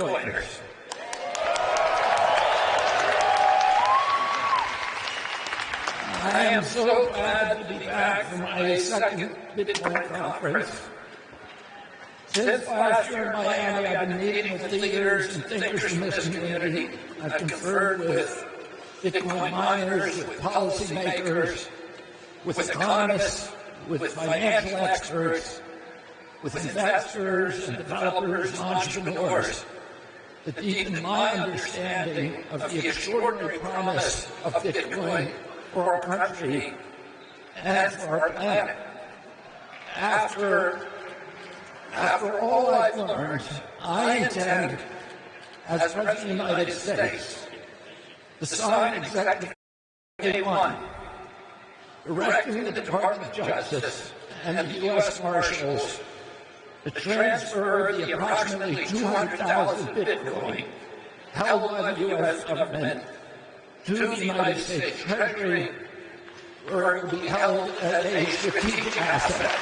Bitcoiners. I am so glad to be back from my second Bitcoin conference. Since last year in Miami, I've been meeting with leaders and thinkers from this community. I've conferred with Bitcoin miners, with policymakers, with economists, with financial experts, with investors and developers and entrepreneurs to deepen my understanding of the extraordinary promise of Bitcoin for our country and for our planet. After all I've learned, I intend, as President of the United States, to sign Executive Order 1, directing the Department of Justice and the U.S. Marshals to transfer the approximately 200,000 Bitcoin held by the U.S. government to the United States Treasury, where it will be held as a strategic asset.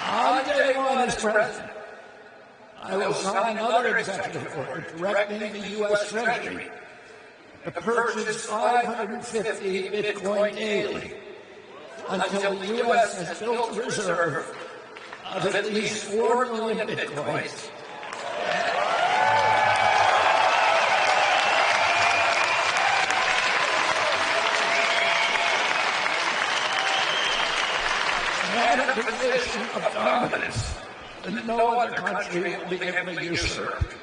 On day one as president, I will sign another executive order directing the U.S. Treasury to purchase 550 Bitcoin daily until the U.S. has built a reserve of at least 4 million Bitcoins. And a position of dominance that no other country will be able to usurp.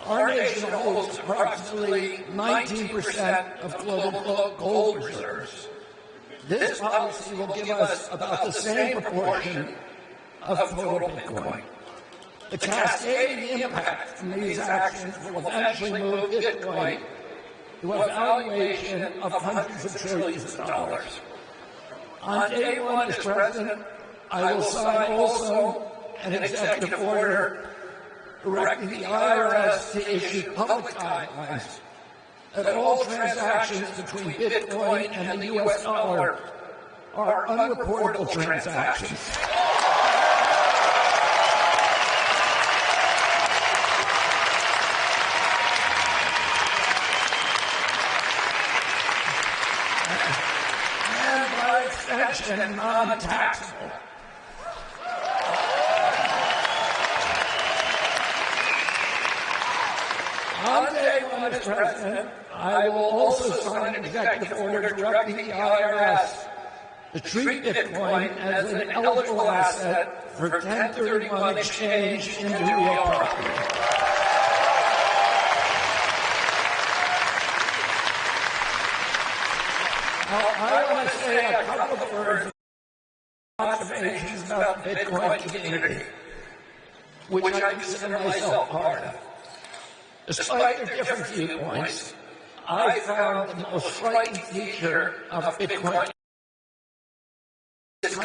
Our nation holds approximately 19% of global gold reserves. This policy will give us about the same proportion of total Bitcoin. The cascading impact from these actions will eventually move Bitcoin to a valuation of hundreds of trillions of dollars. On day one as president, I will sign also an executive order directing the IRS to issue public guidelines that all transactions between Bitcoin and the U.S. dollar are unreportable transactions. And by extension, non-taxable. On day one as president, I will also sign an executive order directing the IRS to treat Bitcoin as an eligible asset for 1031 exchange into real property. Now, I want to say a couple of words of observations about the Bitcoin community, which I consider myself part of. Despite their different viewpoints, I found the most striking feature of Bitcoin is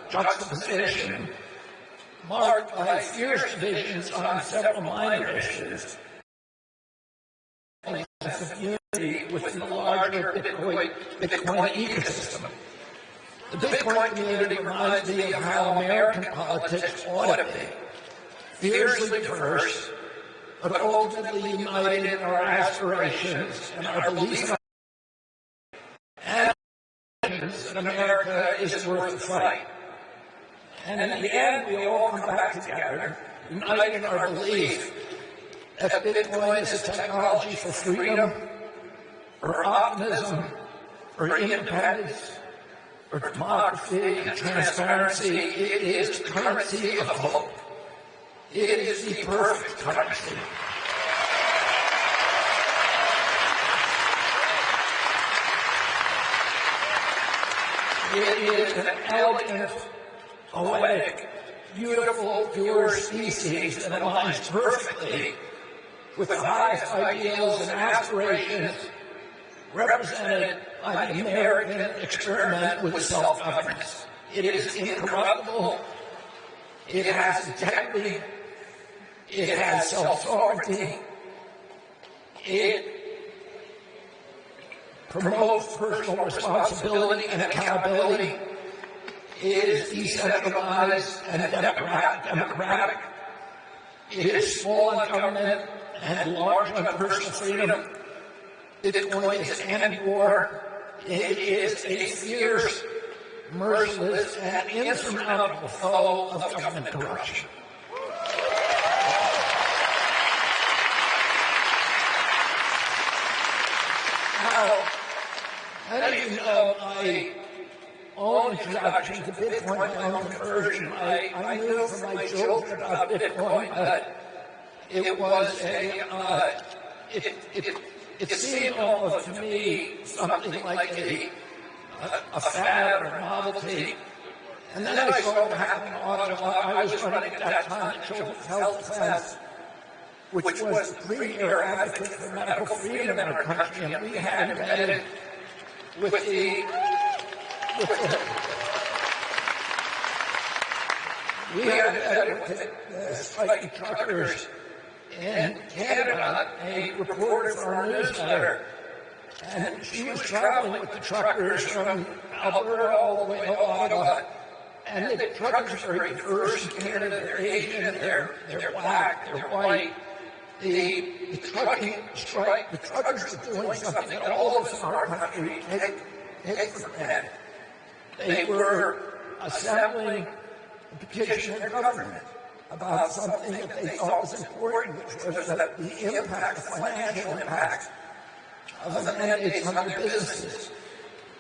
juxtaposition marked by fierce divisions on several minor issues and a sense of unity within the larger Bitcoin ecosystem. The Bitcoin community reminds me of how American politics ought to be. Fiercely diverse, but ultimately united in our aspirations and our beliefs and that America is worth the fight. And in the end, we all come back together, united in our belief that Bitcoin is a technology for freedom, for optimism, for independence, for democracy and transparency. It is the currency of hope. It is the perfect currency. It is an elegant, poetic, beautiful, pure species that aligns perfectly with the highest ideals and aspirations represented by the American experiment with self-governance. It is incorruptible. It has integrity. It has self-sovereignty. It promotes personal responsibility and accountability. It is decentralized and democratic. It is small on government and large on personal freedom. Bitcoin is anti-war. It is a fierce, merciless, and insurmountable foe of government corruption. Now, as you know, my own introduction to Bitcoin, my own conversion, I knew from my children about Bitcoin that it was it seemed almost to me something like a fad or a novelty. And then I saw what happened on it. I was running at that time the Children's Health Defense, which was the premier advocate for medical freedom in our country, and we had embedded with the striking truckers in Canada, a reporter for our newsletter, and she was traveling with the truckers from Alberta all the way to Ottawa, and the truckers are very diverse in Canada. They're Asian, they're black, they're white. The trucking strike, the truckers are doing something that all of us in our country take for granted. They were assembling a petition in government about something that they thought was important, which was that the impact, the financial impact of the mandates on their businesses.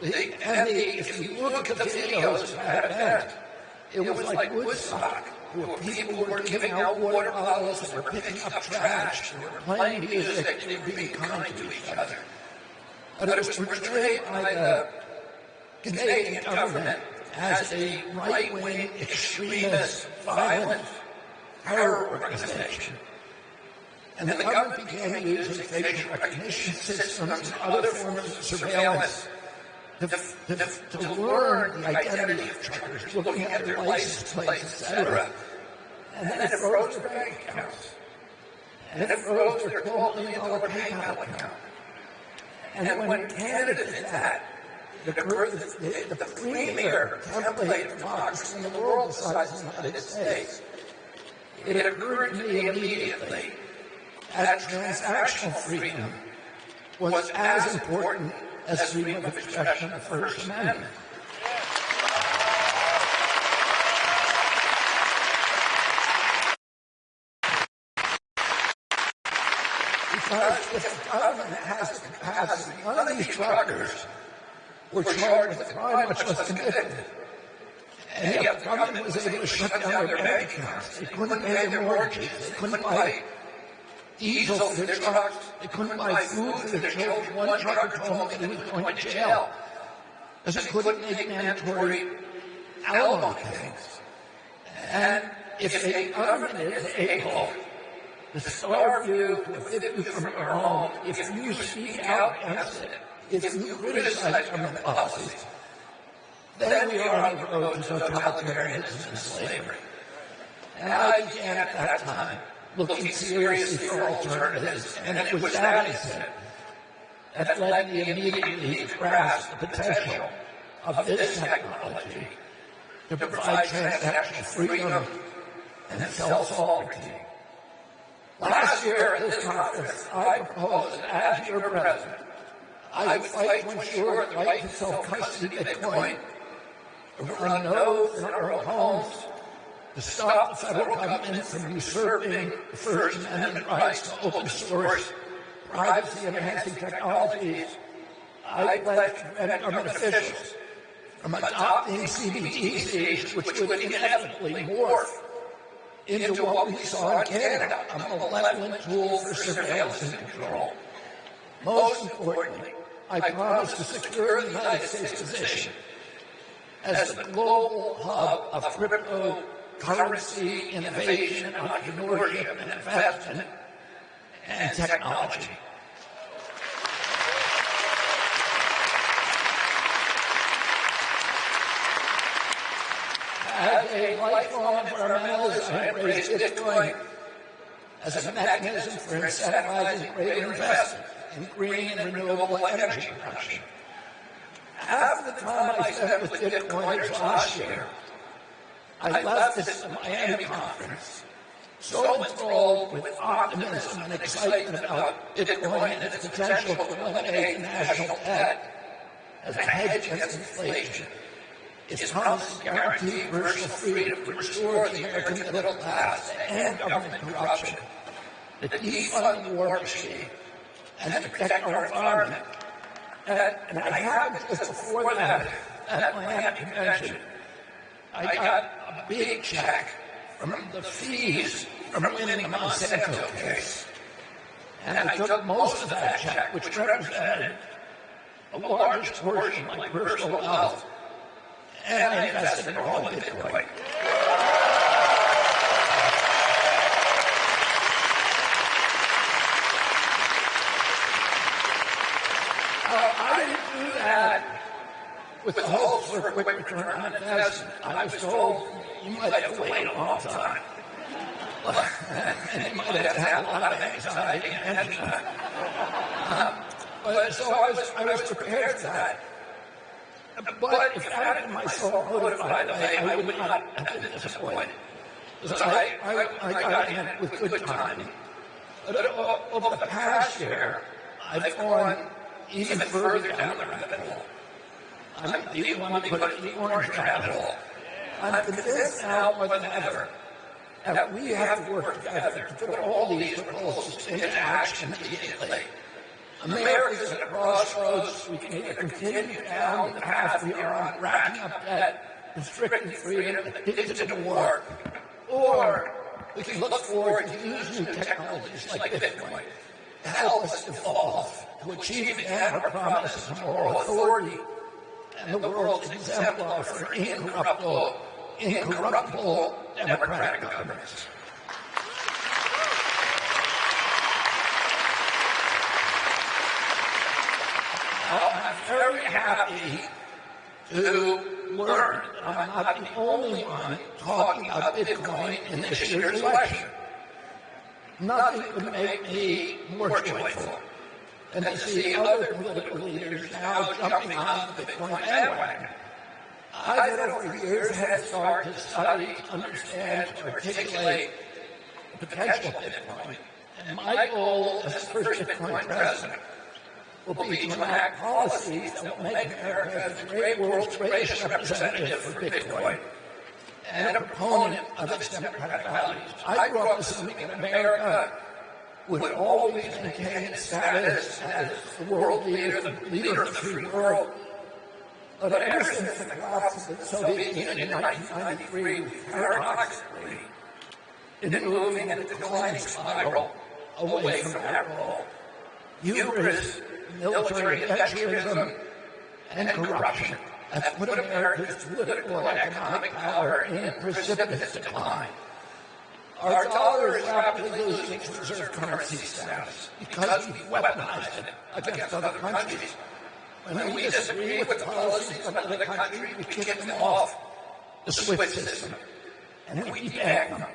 If you look at the videos of that event, it was like Woodstock, where people were giving out water bottles, they were picking up trash, they were playing music, they were being kind to each other. But it was portrayed by the Canadian government as a right-wing, extremist, violent terror organization. And then the government began using facial recognition systems and other forms of surveillance to learn the identity of truckers, looking at their license plates, etc. And then it froze their bank accounts. And it froze their $12 million PayPal account. And when Canada did that, the premier template of democracy in the world besides the United States, it occurred to me immediately that transactional freedom was as important as freedom of expression in the First Amendment. Because if the government has the capacity, none of these truckers were charged with a crime, much less convicted. And yet the government was able to shut down their bank accounts. They couldn't pay their mortgages. They couldn't buy diesel for their trucks. They couldn't buy food for their children. One trucker told me that he was going to jail because he couldn't make mandatory alimony payments. And if the government is able to starve you, to evict you from your home, if you speak out against it, if you criticize government policies, then we are on the road to totalitarianism and slavery. And I began at that time looking seriously for alternatives, and it was that incident that led me immediately to grasp the potential of this technology to provide transactional freedom and self-sovereignty. Last year at this conference, I proposed that as your president, I would fight to ensure the right to self-custody Bitcoin, to run nodes in our own homes, to stop the federal government from usurping the First Amendment rights to open source, privacy-enhancing technologies. I pledge to prevent government officials from adopting CBDCs, which would inevitably morph into what we saw in Canada, a malevolent tool for surveillance and control. Most importantly, I promise to secure the United States position as the global hub of cryptocurrency, innovation, entrepreneurship, and investment, and technology. As a lifelong environmentalist, I embrace Bitcoin as a mechanism for incentivizing greater investment in green and renewable energy production. Half the time I spent with Bitcoiners last year, I left this Miami conference so enthralled with optimism and excitement about Bitcoin and its potential to eliminate national debt as a hedge against inflation, its promise to guarantee personal freedom, to restore the American middle class, to end government corruption, to defund the war machine, and to protect our environment. And I happened just before that, at Miami Convention, I got a big check from the fees from winning the Monsanto case. And I took most of that check, which represented a large portion of my personal wealth, and I invested it all in Bitcoin. I didn't do that with the hopes for a quick return on investment. I was told you might have to wait a long time. And you might have to have a lot of anxiety and energy. So I was prepared for that. But if I had been my sole motive, by the way, I would not have been disappointed. Because I got in with good timing. But over the past year, I've gone even further down the rabbit hole. I'm the one who put the orange rabbit hole. I'm convinced now more than ever that we have to work together to put all these proposals into action immediately. America is at a crossroads. We can either continue down the path we are on, racking up debt, restricting freedom, addicted to war, or we can look forward to use new technologies like Bitcoin to help us evolve, to achieve again our promise of moral authority and the world's exemplar for incorruptible democratic governance. I'm very happy to learn that I'm not the only one talking about Bitcoin in this year's election. Nothing could make me more joyful than to see other political leaders now jumping on the Bitcoin bandwagon. I've had over years head start to study, to understand, to articulate the potential of Bitcoin. And my goal as the first Bitcoin president will be to enact policies that will make America the great world's greatest representative for Bitcoin and a proponent of its democratic values. I grew up assuming that America would always maintain its status as the world leader, the leader of the free world. But ever since the collapse of the Soviet Union in 1993, we've paradoxically been moving in a declining spiral away from that role. Hubris, military adventurism, and corruption have put America's political and economic power in precipitous decline. Our dollar is rapidly losing its reserve currency status because we've weaponized it against other countries. When we disagree with the policies of another country, we kick them off the SWIFT system, and we debang them.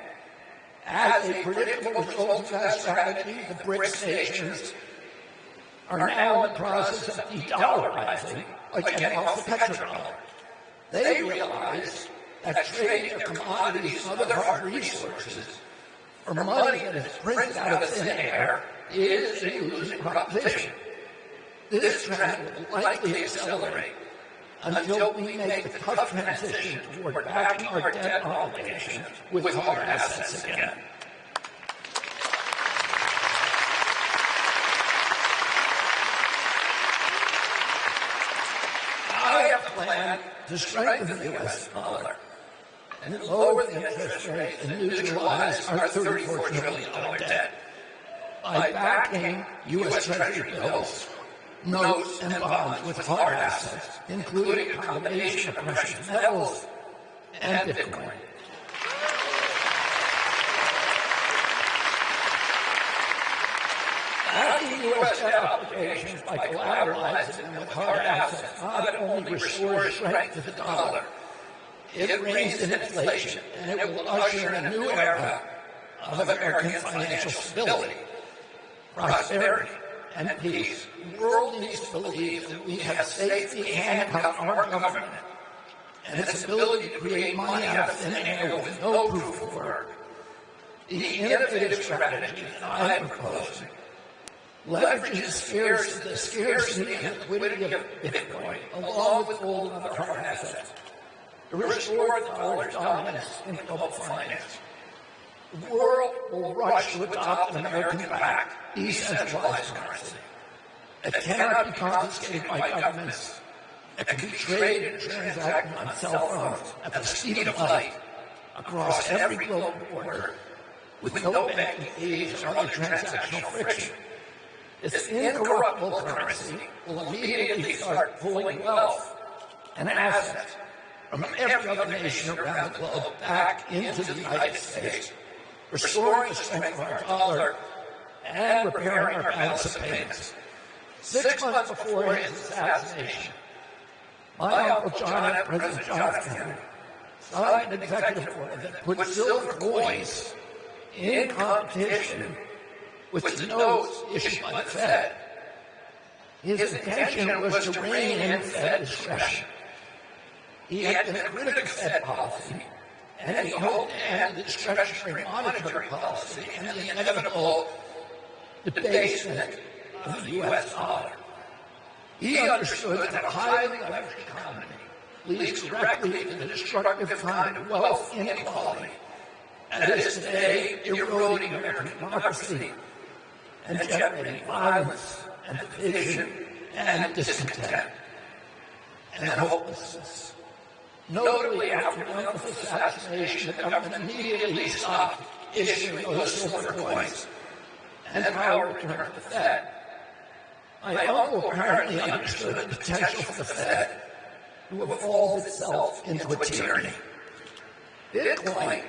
As a predictable result of that strategy, the BRICS nations are now in the process of de-dollarizing by getting off the petrodollar. They realize that trading their commodities and other hard resources for money that is printed out of thin air is a losing proposition. This trend will likely accelerate until we make the tough transition toward backing our debt obligations with hard assets again. I have a plan to strengthen the U.S. dollar and lower the interest rate and neutralize our $34 trillion debt by backing U.S. Treasury bills, notes, and bonds with hard assets, including a combination of precious metals and Bitcoin. Backing U.S. debt obligations by collateralizing them with hard assets not only restores strength to the dollar, it reins in inflation, and it will usher in a new era of American financial stability, prosperity, and peace, the world needs to believe that we have safely handcuffed our government and its ability to create money out of thin air with no proof of work. The innovative strategy that I am proposing leverages the scarcity and liquidity of Bitcoin, along with gold and other hard assets, to restore the dollar's dominance in global finance. The world will rush to adopt an American-backed, decentralized currency that cannot be confiscated by governments, that can be traded and transacted on cell phones at the speed of light across every global border with no banking fees or other transactional friction. This incorruptible currency will immediately start pulling wealth and assets from every other nation around the globe back into the United States, restoring the strength of our dollar and repairing our balance of payments. 6 months before his assassination, my Uncle John, President John F. Kennedy, signed an executive order that put silver coins in competition with the notes issued by the Fed. His intention was to rein in Fed discretion. He had been a critic of Fed policy, and he hoped to end the discretionary monetary policy and the inevitable debasement of the U.S. dollar. He understood that a highly leveraged economy leads directly to the destructive kind of wealth inequality that is today eroding American democracy and generating violence and division and discontent and hopelessness. Notably, after Lincoln's assassination, the government immediately stopped issuing those silver coins, and power returned to the Fed. My uncle apparently understood the potential for the Fed to evolve itself into a tyranny. Bitcoin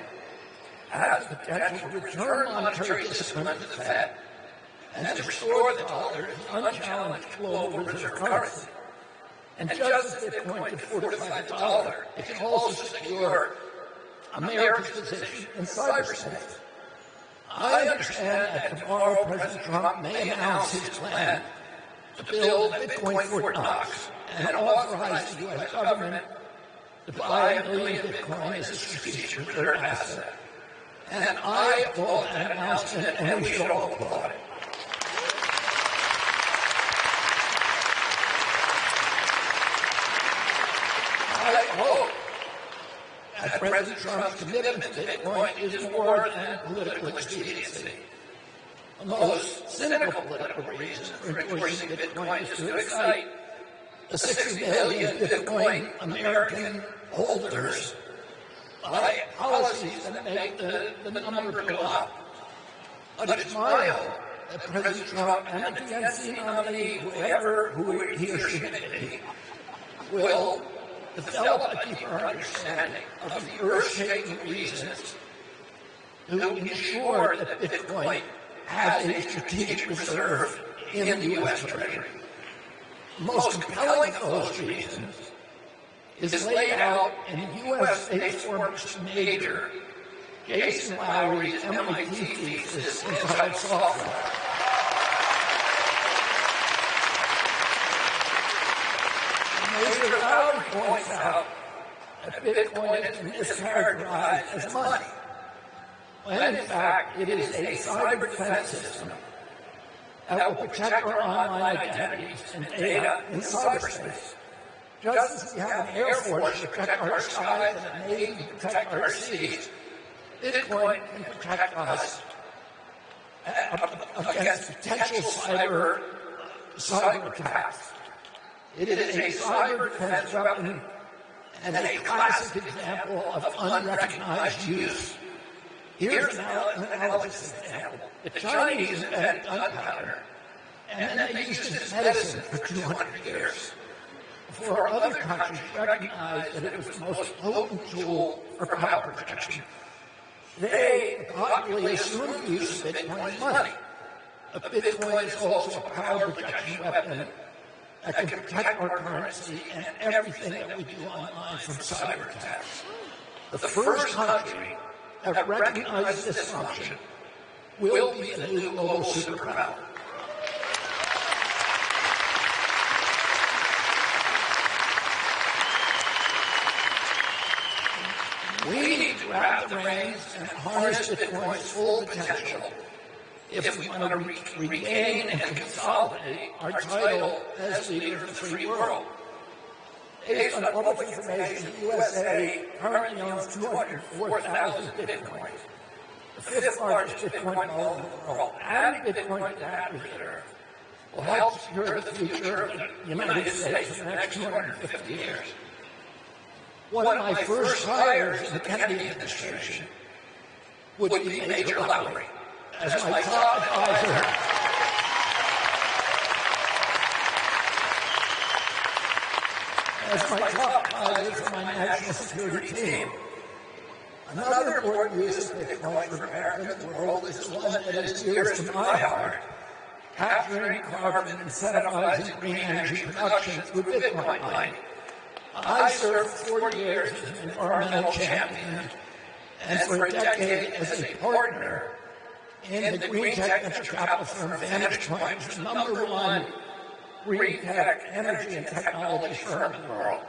has the potential to return monetary discipline to the Fed and to restore the dollar as an unchallenged global reserve currency. And just as Bitcoin can fortify the dollar, it can also secure America's position in cyberspace. I understand that tomorrow President Trump may announce his plan to build Bitcoin Fort Knox and authorize the U.S. government to buy 1 million Bitcoin as a strategic reserve asset. And I applaud that announcement, and we should all applaud it. I hope that President Trump's commitment to Bitcoin is more than political expediency. The most cynical political reason for endorsing Bitcoin is to excite the 60 million Bitcoin American holders by policies that make the number go up. But it's my hope that President Trump and the DNC nominee, who he or she may be, will develop a deeper understanding of the earth-shaking reasons to ensure that Bitcoin has a strategic reserve in the U.S. Treasury. The most compelling of those reasons is laid out in U.S.-based Forbes major Jason Lowery's MIT thesis entitled Software. Major Lowery points out that Bitcoin has been mischaracterized as money, when in fact it is a cyber defense system that will protect our online identities and data in cyberspace. Just as we have an Air Force to protect our skies and a Navy to protect our seas, Bitcoin can protect us against potential cyber attacks. It is a cyber defense weapon and a classic example of unrecognized use. Here's an analogous example. The Chinese invented gunpowder, and then they used it as medicine for 200 years, before other countries recognized that it was the most potent tool for power protection. Today, the popularly assumed use of Bitcoin is money. But Bitcoin is also a power protection weapon that can protect our currency and everything that we do online from cyber attacks. The first country that recognizes this function will be the new global superpower. grab the reins and harness Bitcoin's full potential if we want to regain and consolidate our title as leader of the free world. Based on public information, the USA currently owns 204,000 Bitcoins, the fifth largest Bitcoin wallet in the world. Adding Bitcoin to that reserve will help secure the future of the United States for the next 250 years. One of my first hires in the Kennedy administration would be Major Lowry as my top advisor. As my top advisor for my national security team. Another important use of Bitcoin for America in the world is the one that is dearest to my heart: capturing carbon and incentivizing green energy production through Bitcoin mining. I served for 4 years as an environmental champion and for a decade as a partner in the green tech venture capital firm Vantage Point, which is the #1 green tech energy and technology firm in the world.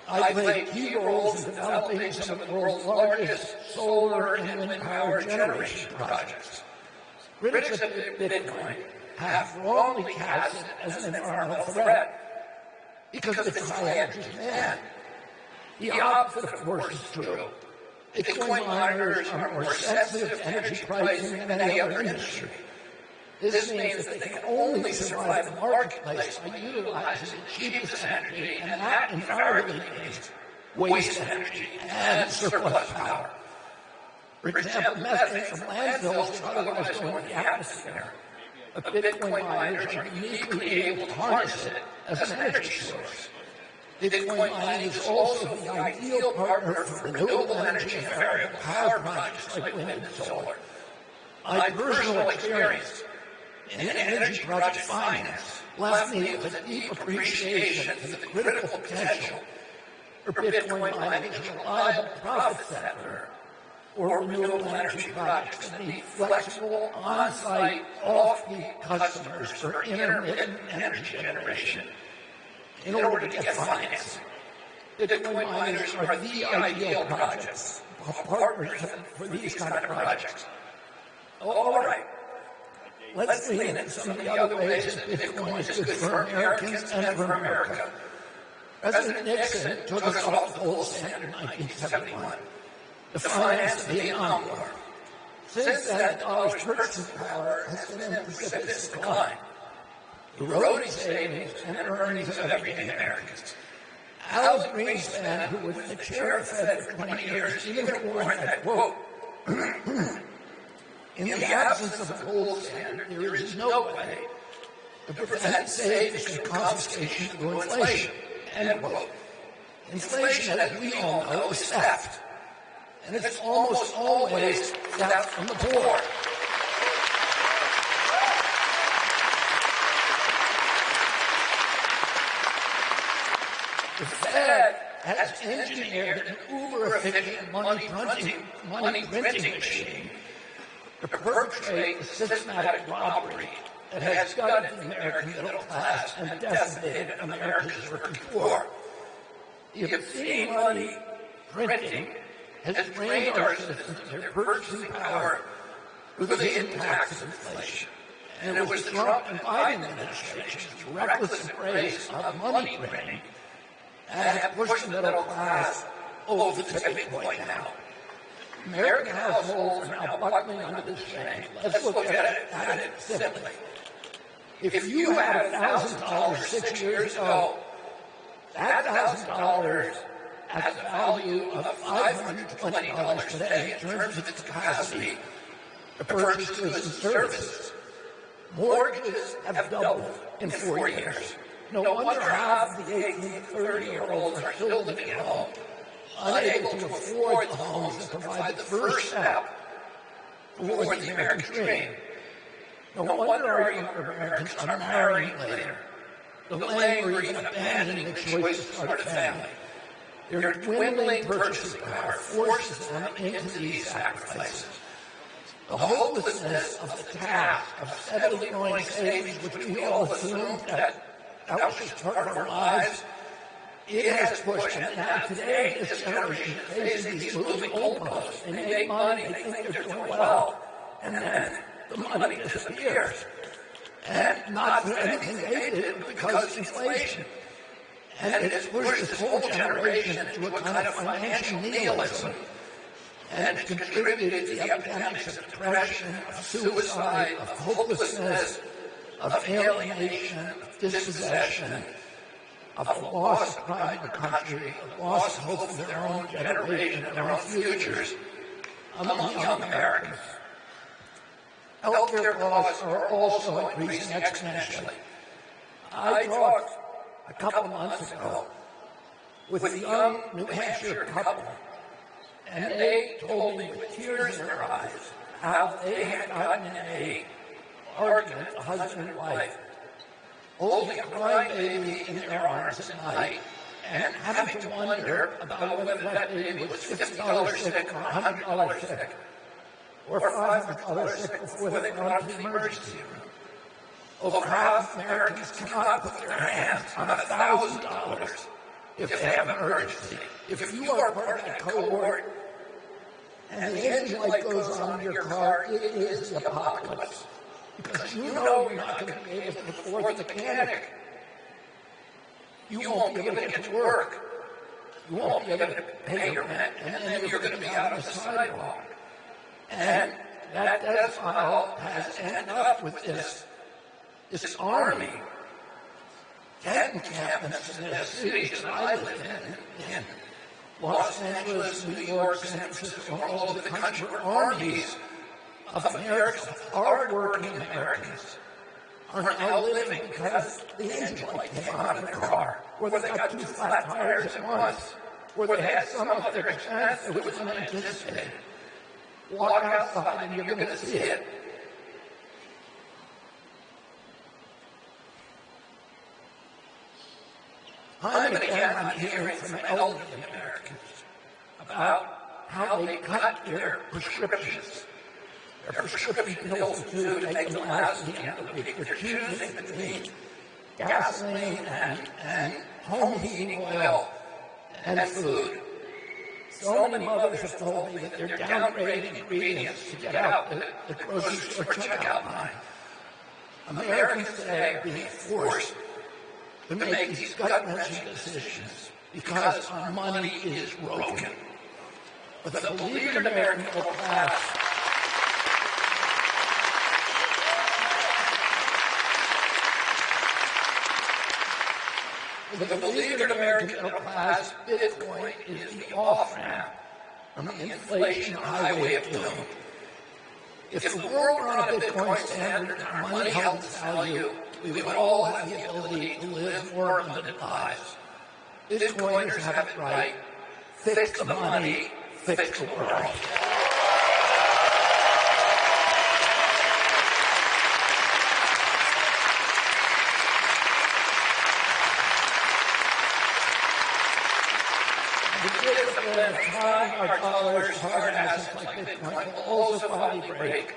I played key roles in developing some of the world's largest solar and wind power generation projects. Critics of Bitcoin have wrongly cast it as an environmental threat because of its high energy demand. The opposite, of course, is true. Bitcoin miners are more sensitive to energy pricing than any other industry. This means that they can only survive the marketplace by utilizing the cheapest energy, and that invariably means waste energy and surplus power. For example, methane from landfills is otherwise going to the atmosphere, but Bitcoin miners are uniquely able to harness it as an energy source. Bitcoin mining is also the ideal partner for renewable energy and variable power projects like wind and solar. My personal experience in energy project finance left me with a deep appreciation for the critical potential for Bitcoin mining as a reliable profit center for renewable energy projects that need flexible, on-site, off-peak customers for intermittent energy generation in order to get financing. Bitcoin miners are the ideal projects, partners for these kind of projects. All right. Let's lean into some of the other ways that Bitcoin is good for Americans and for America. President Nixon took us off the gold standard in 1971 to finance the Vietnam War. Since then, the dollar's purchasing power has been in precipitous decline, eroding savings and earnings of everyday Americans. Al Greenspan, who was the chair of the Fed for 20 years, even warned that, quote, in the absence of a gold standard, there is no way to prevent savings and confiscation through inflation. End quote. Inflation, as we all know, is theft. And it's almost always theft from the poor. The Fed has engineered an uber-efficient money printing machine to perpetrate a systematic robbery that has gutted the American middle class and decimated America's working poor. The obscene money printing has drained our citizens of their purchasing power through the impacts of inflation. And it was the Trump and Biden administration's reckless embrace of money printing that have pushed the middle class over the tipping point now. American households are now buckling under this strain. Let's look at it simply. If you had $1,000 6 years ago, that $1,000 has a value of $520 today in terms of its capacity to purchase goods and services. Mortgages have doubled in 4 years. No wonder half of the 18 to 30-year-olds are still living at home, unable to afford the homes that provide the first step toward the American dream. No wonder our younger Americans are marrying later, delaying or even abandoning the choice to start a family. Their dwindling purchasing power forces them into these sacrifices. The hopelessness of the task of steadily growing savings, which we all assumed that was just part of our lives, it has pushed them. Now today, this generation faces these moving goalposts. They make money, they think they're doing well, and then the money disappears. And not for anything they did, but because of inflation. And it's pushed this whole generation into a kind of financial nihilism. And it's contributed to the epidemics of depression, of suicide, of hopelessness, of alienation, of dispossession, of the loss of pride in the country, of loss of hope for their own generation and their own futures among young Americans. Healthcare costs are also increasing exponentially. I talked a couple of months ago with a young New Hampshire couple, and they told me with tears in their eyes how they had gotten in an argument, a husband and wife, holding a crying baby in their arms at night, and having to wonder about whether that baby was $50 sick or $100 sick, or $500 sick before they went on to the emergency room. Over half Americans cannot put their hands on $1,000 if they have an emergency. If you are part of that cohort and the engine light goes on in your car, it is the apocalypse. Because you know you're not going to be able to afford the mechanic. You won't be able to get to work. You won't be able to pay your rent, and then you're going to be out on the sidewalk. And that death file has ended up with this army, tent encampments in the cities that I live in Los Angeles, New York, San Francisco, all over the country, where armies of Americans, hard-working Americans, are now living because the engine light came on in the car, or they got 2 flat tires at once, or they had some of their expense that was unanticipated. Walk outside and you're going to see it. Time and again I'm hearing from elderly Americans about how they cut their prescriptions. Their prescription pills and food to make them last the end of the week. They're choosing between gasoline and home heating oil and food. So many mothers have told me that they're downgrading ingredients to get out the grocery store checkout line. Americans today are being forced to make these gut-wrenching decisions because our money is broken. But the beleaguered American middle class with the beleaguered American middle class, Bitcoin is the off-ramp from the inflation highway of doom. If the world were on a Bitcoin standard and our money held its value, we would all have the ability to live more abundant lives. Bitcoiners have it right. Fix the money, fix the world. At a time, our dollars, hard assets like Bitcoin will also finally break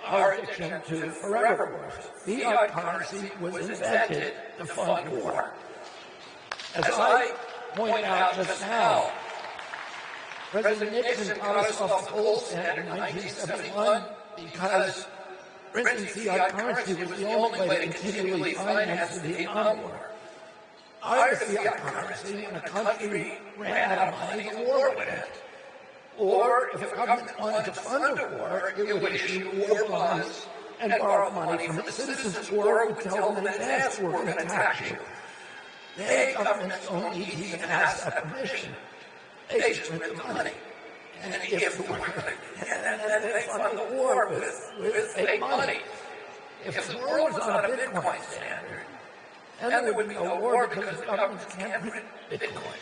our addiction to forever wars. Fiat currency was invented to fund war. As I pointed out just now, President Nixon got us off the gold standard in 1971 because printing fiat currency was the only way to continually finance the Vietnam War. Either fiat currency, when a country ran out of money, the war would end. Or if a government wanted to fund a war, it would issue war bonds and borrow money from its citizens, or it would tell them in advance, we're going to attack you. Today, governments don't need to even ask that permission. They just print the money. And if the war, and then they fund the war with fake money. If the world was on a Bitcoin standard, and there would be no war because the governments can't print Bitcoin.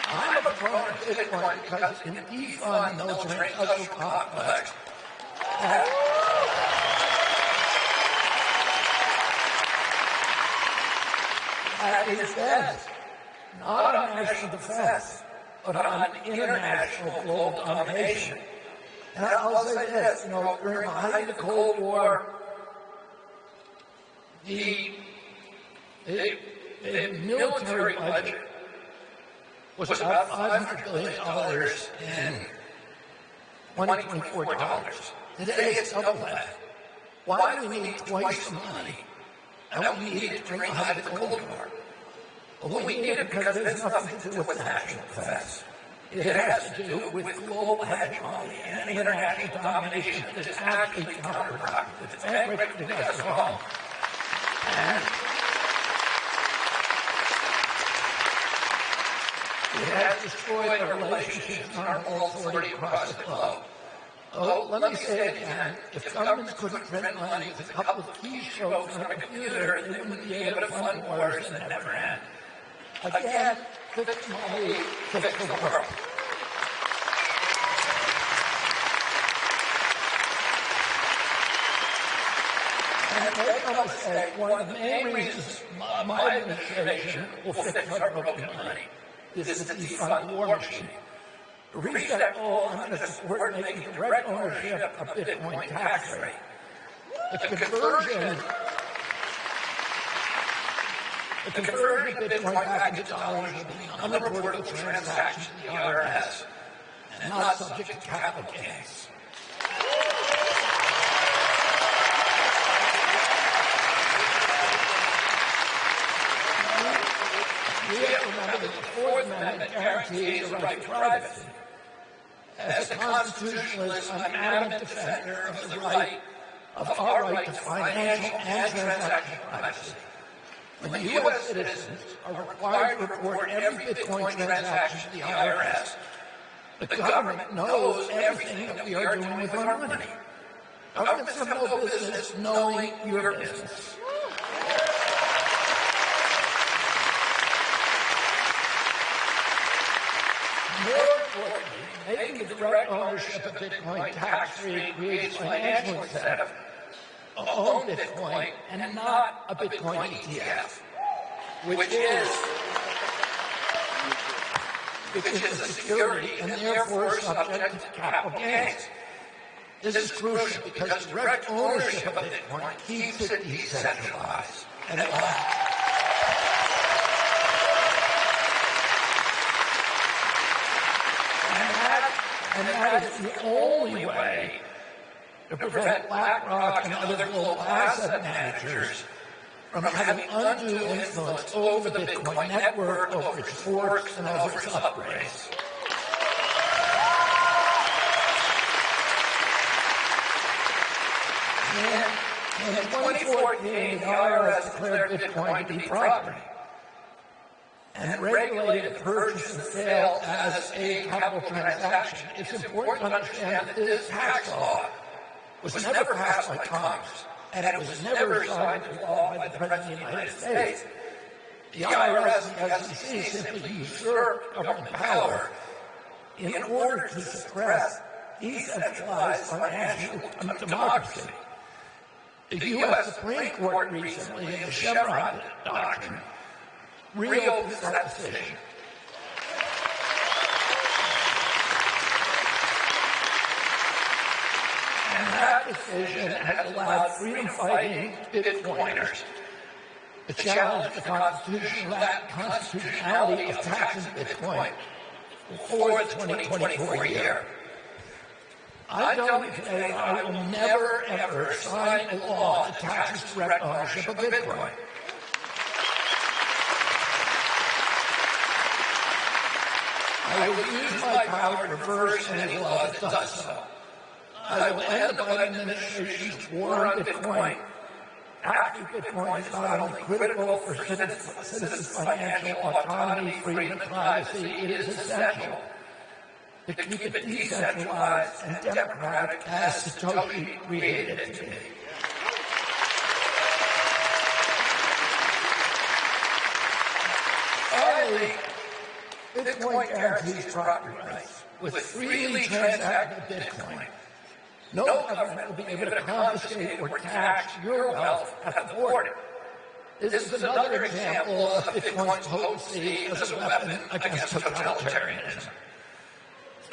I'm a proponent of Bitcoin because it can defund the military-industrial complex. That is bent not on national defense, but on international global domination. And I'll say this, during the height of the Cold War, the military budget was about $500 billion in 2024 dollars. Today it's double that. Why do we need twice the money that we needed during the height of the Cold War? Well, we need it because it has nothing to do with national defense. It has to do with global hegemony and international domination that is actually counterproductive. It's everything that's wrong. And it has destroyed the relationships on our authority across the globe. Oh, let me say it again. If governments couldn't print money with a couple of keystrokes on a computer, they wouldn't be able to fund wars that never end. Again, fix money, fix the world. And make no mistake, one of the main reasons my administration will fix our broken money is to defund the war machine. To reach that goal, I'm going to support making direct ownership a Bitcoin tax rate. The conversion of Bitcoin back into dollars will be an unreportable transaction to the IRS and not subject to capital gains. We have to remember that the Fourth Amendment guarantees the right to privacy. As a constitutionalist, I'm an adamant defender of our right to financial and transactional privacy. When U.S. citizens are required to report every Bitcoin transaction to the IRS, the government knows everything that we are doing with our money. Governments have no business knowing your business. More importantly, making the direct ownership of Bitcoin tax-free creates financial incentive to own Bitcoin and not a Bitcoin ETF, which is a security and therefore subject to capital gains. This is crucial because direct ownership of Bitcoin keeps it decentralized and it lasts. And that is the only way to prevent BlackRock and other global asset managers from having undue influence over the Bitcoin network, over its forks, and over its upgrades. In 2014, the IRS declared Bitcoin to be property and regulated the purchase and sale as a capital transaction. It's important to understand that this tax law was never passed by Congress, and it was never signed into law by the President of the United States. The IRS and the SEC simply usurped government power in order to suppress decentralized financial democracy. The U.S. Supreme Court recently, in the Chevron doctrine, reopened that decision. And that decision has allowed freedom-fighting Bitcoiners to challenge the constitutionality of taxing Bitcoin for the 2024 year. I tell you today that I will never, ever sign a law that taxes direct ownership of Bitcoin. I will use my power to reverse any law that does so. I will end the Biden administration's war on Bitcoin. Active Bitcoin is not only critical for citizens' financial autonomy, freedom, and privacy, it is essential to keep it decentralized and democratic as Satoshi created it to be. Finally, Bitcoin guarantees property rights. With freely transacted Bitcoin, no government will be able to confiscate or tax your wealth at the border. This is another example of Bitcoin's potency as a weapon against totalitarianism.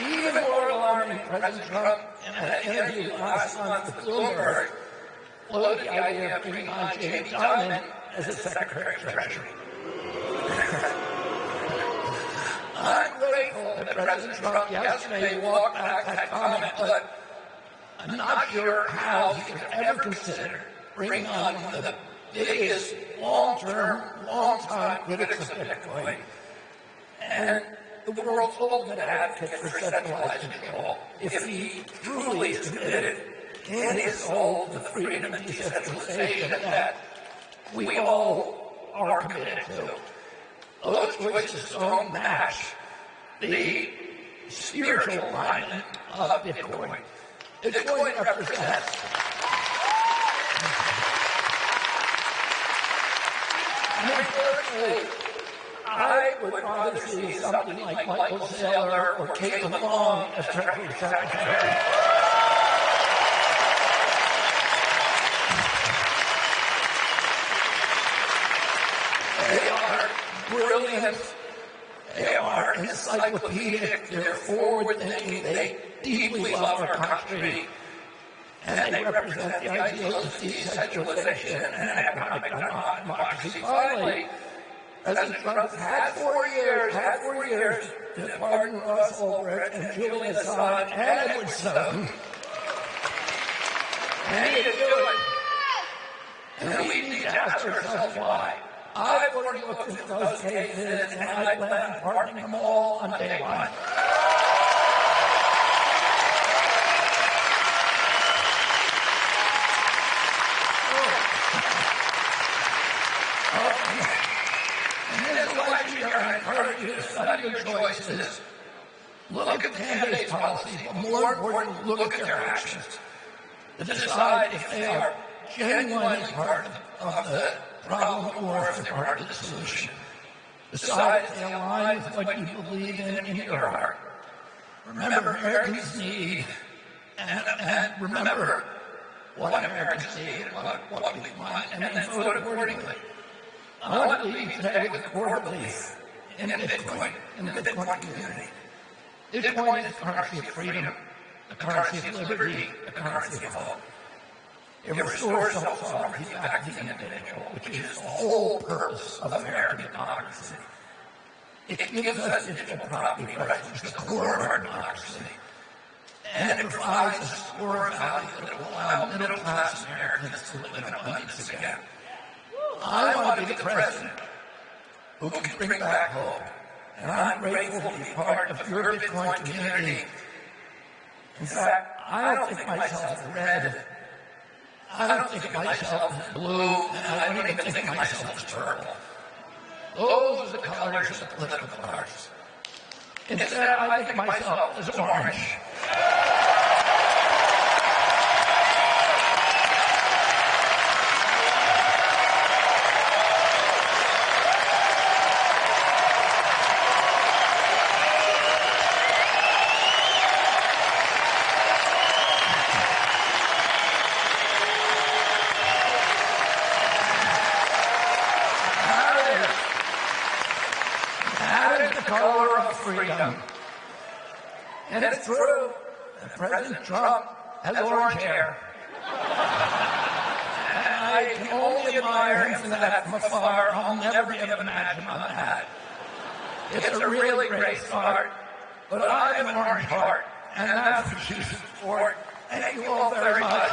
Even more alarming, President Trump, in an interview last month with Bloomberg, floated the idea of bringing on Jamie Dimon as his Secretary of Treasury. I'm grateful that President Trump yesterday walked back that comment, but I'm not sure how he could ever consider bringing on one of the biggest long-time critics of Bitcoin and the world's ultimate advocate for centralized control, if he truly is committed in his soul to the freedom and decentralization that we all are committed to. Those choices don't match the spiritual alignment of Bitcoin. Bitcoin represents I would rather see something like Michael Saylor or Caitlin Long as Treasury Secretary. They are brilliant. They are encyclopedic. They're forward-thinking. They deeply love our country. And they represent the ideals of decentralization and economic democracy. Finally, President Trump has had 4 years to pardon Ross Ulbricht and Julian Assange and Edward Snowden. And he didn't do it. And we need to ask ourselves why. I've already looked into those cases, and I plan on pardoning them all on day one. I encourage you to study your choices. Look at the candidates' policies, but more importantly, look at their actions. To decide if they are genuinely part of the problem or if they're part of the solution. Decide if they align with what you believe in your heart. Remember, Americans need, and remember what Americans need, what we want, and then vote accordingly. I want to leave today with a core belief in Bitcoin, in the Bitcoin community. Bitcoin is the currency of freedom, the currency of liberty, the currency of hope. It restores self-sovereignty back to the individual, which is the whole purpose of American democracy. It gives us digital property rights, which is the core of our democracy. And it provides a score of value that will allow middle-class Americans to live in abundance again. I want to be the president who can bring back hope. And I'm grateful to be part of your Bitcoin community. In fact, I don't think of myself as red. I don't think of myself as blue. And I don't even think of myself as purple. Those are the colors of the political parties. Instead, I think of myself as orange. Freedom. And it's true that President Trump has orange hair. And I can only admire him for that from afar. I'll never be able to match him on that. It's a really great start, but I have an orange heart, and that's what you support. Thank you all very much.